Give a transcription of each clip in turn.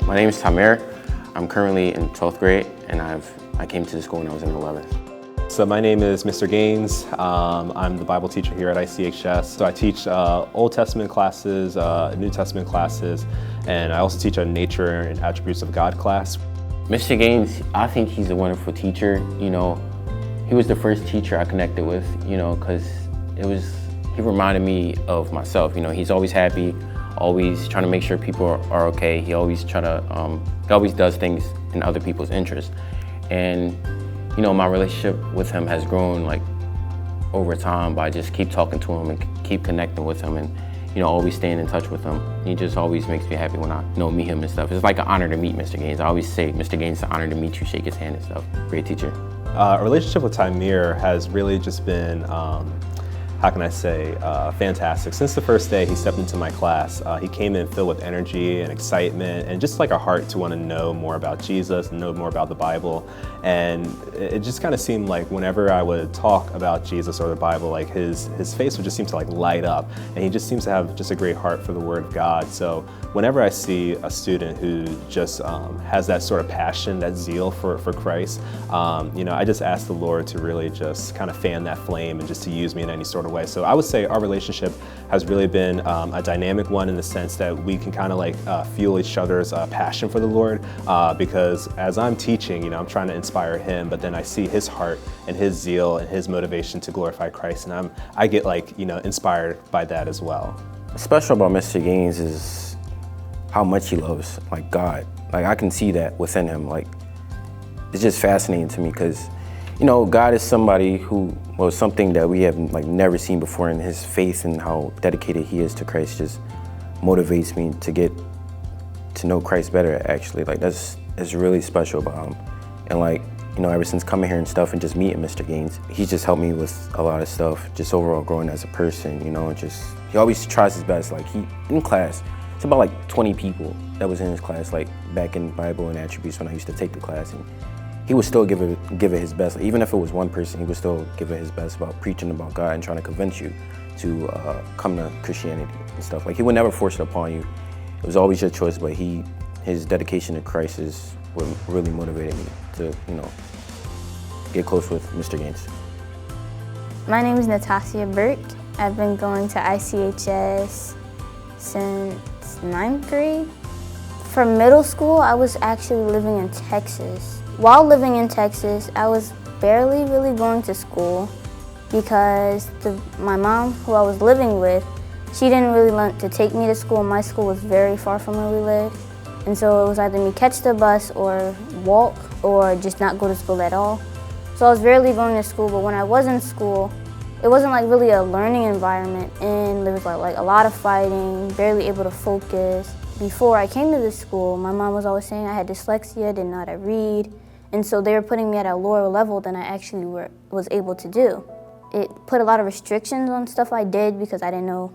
My name is Tamir. I'm currently in 12th grade, and I came to the school when I was in 11th. So my name is Mr. Gaines. I'm the Bible teacher here at ICHS. So I teach Old Testament classes, New Testament classes, and I also teach a Nature and Attributes of God class. Mr. Gaines, I think he's a wonderful teacher. You know, he was the first teacher I connected with, you know, because he reminded me of myself. You know, he's always happy, always trying to make sure people are okay. He always does things in other people's interest. And, you know, my relationship with him has grown like over time by just keep talking to him and keep connecting with him and, you know, always staying in touch with him. He just always makes me happy when I meet him and stuff. It's like an honor to meet Mr. Gaines. I always say, Mr. Gaines, it's an honor to meet you, shake his hand and stuff. Great teacher. Our relationship with Tamir has really just been, how can I say, fantastic. Since the first day he stepped into my class, he came in filled with energy and excitement and just like a heart to want to know more about Jesus and know more about the Bible. And it just kind of seemed like whenever I would talk about Jesus or the Bible, like his face would just seem to like light up, and he just seems to have just a great heart for the Word of God. So whenever I see a student who just has that sort of passion, that zeal for Christ, you know, I just ask the Lord to really just kind of fan that flame and just to use me in any sort of way. So I would say our relationship has really been a dynamic one in the sense that we can kind of like fuel each other's passion for the Lord, because as I'm teaching, you know, I'm trying to inspire him, but then I see his heart and his zeal and his motivation to glorify Christ, and I get like, you know, inspired by that as well. What's special about Mr. Gaines is how much he loves like God. Like I can see that within him. Like it's just fascinating to me because, you know, God is somebody who was something that we have like never seen before, and his faith and how dedicated he is to Christ just motivates me to get to know Christ better. Actually, like that's really special about him. And like, you know, ever since coming here and stuff and just meeting Mr. Gaines, he's just helped me with a lot of stuff, just overall growing as a person, you know, and just, he always tries his best. Like in class, it's about like 20 people that was in his class, like back in Bible and Attributes when I used to take the class, and he would still give it his best. Even if it was one person, he would still give it his best about preaching about God and trying to convince you to come to Christianity and stuff. Like he would never force it upon you. It was always your choice, but his dedication to Christ is what really motivated me to, you know, get close with Mr. Gaines. My name is Natasha Burke. I've been going to ICHS since 9th grade. For middle school, I was actually living in Texas. While living in Texas, I was barely really going to school because my mom, who I was living with, she didn't really want to take me to school. My school was very far from where we lived. And so it was either me catch the bus or walk or just not go to school at all. So I was rarely going to school, but when I was in school, it wasn't like really a learning environment, and there was like a lot of fighting, barely able to focus. Before I came to this school, my mom was always saying I had dyslexia, didn't know how to read, and so they were putting me at a lower level than I actually was able to do. It put a lot of restrictions on stuff I did because I didn't know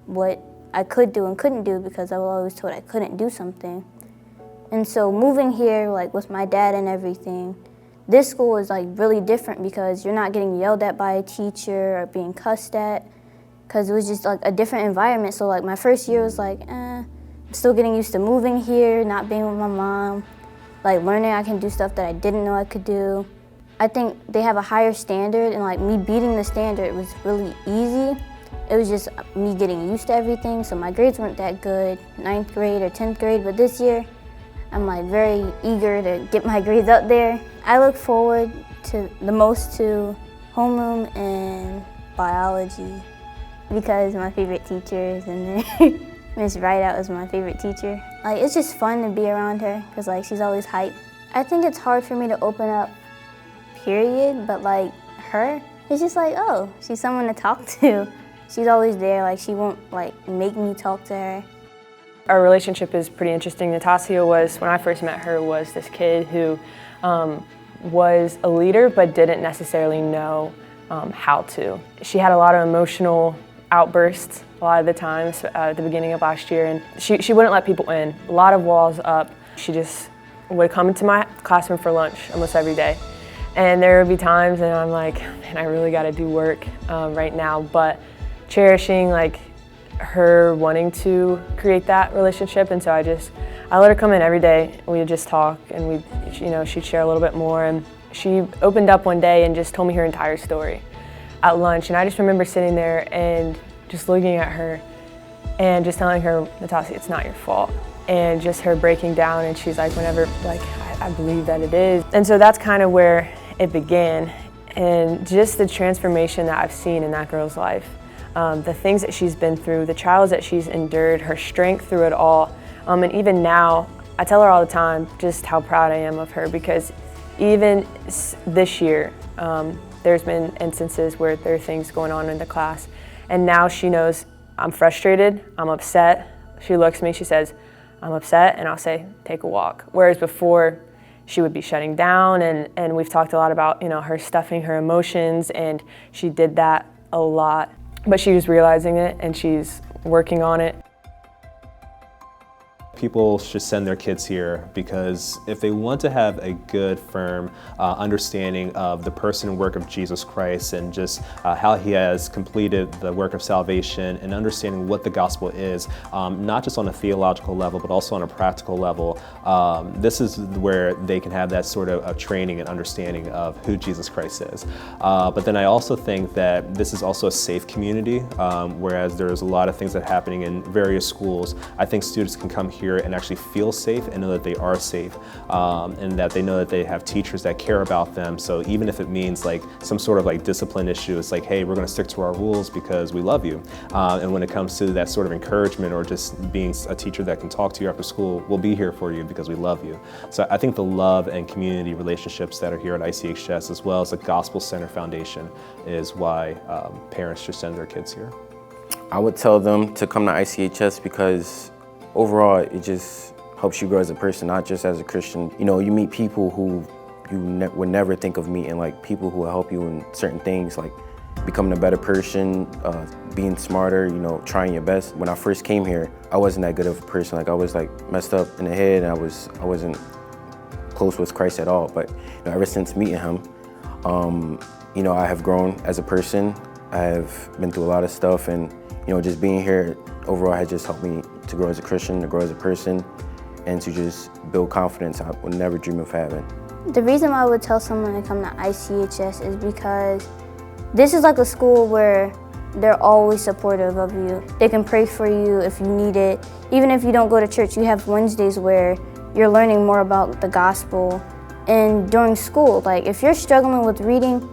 what I could do and couldn't do because I was always told I couldn't do something. And so moving here, like with my dad and everything, this school is like really different because you're not getting yelled at by a teacher or being cussed at, because it was just like a different environment. So like my first year was like, I'm still getting used to moving here, not being with my mom, like learning I can do stuff that I didn't know I could do. I think they have a higher standard, and like me beating the standard was really easy. It was just me getting used to everything. So my grades weren't that good, 9th grade or 10th grade, but this year, I'm like very eager to get my grades up there. I look forward to the most to homeroom and biology because my favorite teacher is in there. Miss Rideout is my favorite teacher. Like it's just fun to be around her because like she's always hype. I think it's hard for me to open up, period, but like her, it's just like, oh, she's someone to talk to. She's always there, like she won't like make me talk to her. Our relationship is pretty interesting. Natasha was, when I first met her, was this kid who was a leader but didn't necessarily know how to. She had a lot of emotional outbursts a lot of the times at the beginning of last year, and she wouldn't let people in. A lot of walls up. She just would come into my classroom for lunch almost every day. And there would be times and I'm like, man, I really got to do work right now, but cherishing like her wanting to create that relationship, and so I let her come in every day. We would just talk, and she'd share a little bit more. And she opened up one day and just told me her entire story at lunch. And I just remember sitting there and just looking at her and just telling her, Natasha, it's not your fault. And just her breaking down, and she's like, I believe that it is. And so that's kind of where it began. And just the transformation that I've seen in that girl's life, the things that she's been through, the trials that she's endured, her strength through it all. And even now, I tell her all the time just how proud I am of her, because even this year, there's been instances where there are things going on in the class, and now she knows I'm frustrated, I'm upset. She looks at me, she says, I'm upset, and I'll say, take a walk. Whereas before, she would be shutting down, and we've talked a lot about her stuffing her emotions, and she did that a lot. But she was realizing it, and she's working on it. People should send their kids here because if they want to have a good, firm understanding of the person and work of Jesus Christ and just how he has completed the work of salvation and understanding what the gospel is, not just on a theological level, but also on a practical level, this is where they can have that sort of training and understanding of who Jesus Christ is. But then I also think that this is also a safe community, whereas there's a lot of things that are happening in various schools. I think students can come here and actually feel safe and know that they are safe, and that they know that they have teachers that care about them. So even if it means like some sort of like discipline issue, it's like, hey, we're going to stick to our rules because we love you. And when it comes to that sort of encouragement or just being a teacher that can talk to you after school, we'll be here for you because we love you. So I think the love and community relationships that are here at ICHS, as well as the Gospel Center Foundation, is why parents should send their kids here. I would tell them to come to ICHS because overall, it just helps you grow as a person, not just as a Christian. You meet people who you would never think of meeting, like people who will help you in certain things, like becoming a better person, being smarter, trying your best. When I first came here, I wasn't that good of a person. Like I was like messed up in the head, and I wasn't close with Christ at all. But ever since meeting him, I have grown as a person. I have been through a lot of stuff, and just being here overall has just helped me to grow as a Christian, to grow as a person, and to just build confidence I would never dream of having. The reason why I would tell someone to come to ICHS is because this is like a school where they're always supportive of you. They can pray for you if you need it. Even if you don't go to church, you have Wednesdays where you're learning more about the gospel. And during school, like if you're struggling with reading,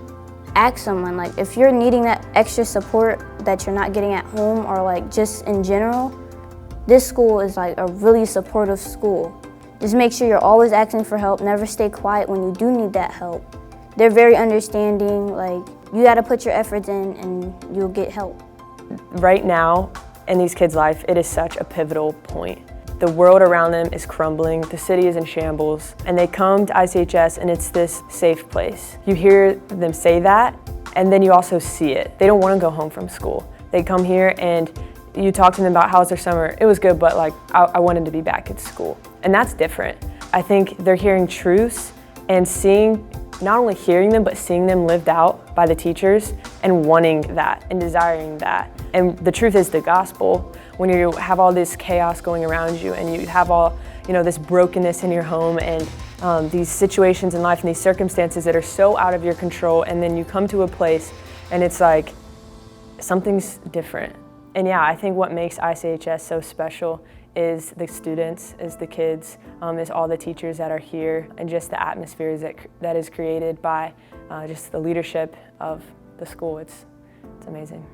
ask someone. Like if you're needing that extra support that you're not getting at home, or like just in general, this school is like a really supportive school. Just make sure you're always asking for help. Never stay quiet when you do need that help. They're very understanding. Like you gotta put your efforts in and you'll get help. Right now in these kids' life, it is such a pivotal point. The world around them is crumbling, the city is in shambles, and they come to ICHS and it's this safe place. You hear them say that, and then you also see it. They don't want to go home from school. They come here and you talk to them about how's their summer. It was good, but like I wanted to be back at school. And that's different. I think they're hearing truths and seeing, not only hearing them, but seeing them lived out by the teachers and wanting that and desiring that. And the truth is the gospel. When you have all this chaos going around you and you have all, this brokenness in your home and these situations in life and these circumstances that are so out of your control, and then you come to a place and it's like something's different. And yeah, I think what makes ICHS so special is the students, is the kids, is all the teachers that are here, and just the atmosphere that is created by just the leadership of the school. It's amazing.